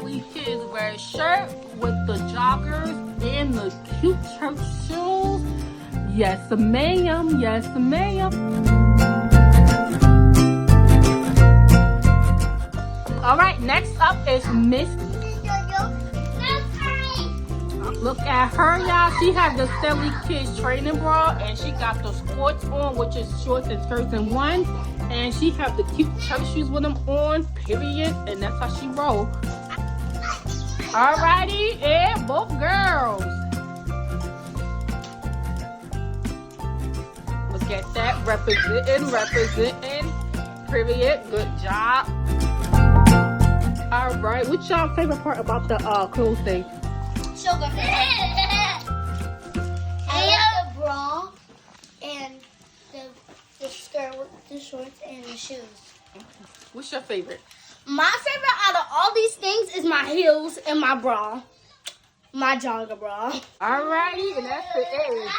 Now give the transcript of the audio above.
Stelle Kids red shirt with the joggers and the cute church shoes. Yes, ma'am. Yes, ma'am. All right, next up is Miss. Look at her, y'all. She has the Stelle Kids training bra, and she got the sports on, which is shorts and skirts in one. And she have the cute church shoes with them on, period. And that's how she roll. Alrighty, and both girls. Look at that, representing, period. Good job. All right, what's your favorite part about the clothes thing? Sugar. I like the bra and the skirt with the shorts and the shoes. What's your favorite? My favorite out of all these things is my heels and my bra. My jogger bra. Alrighty, and that's the end.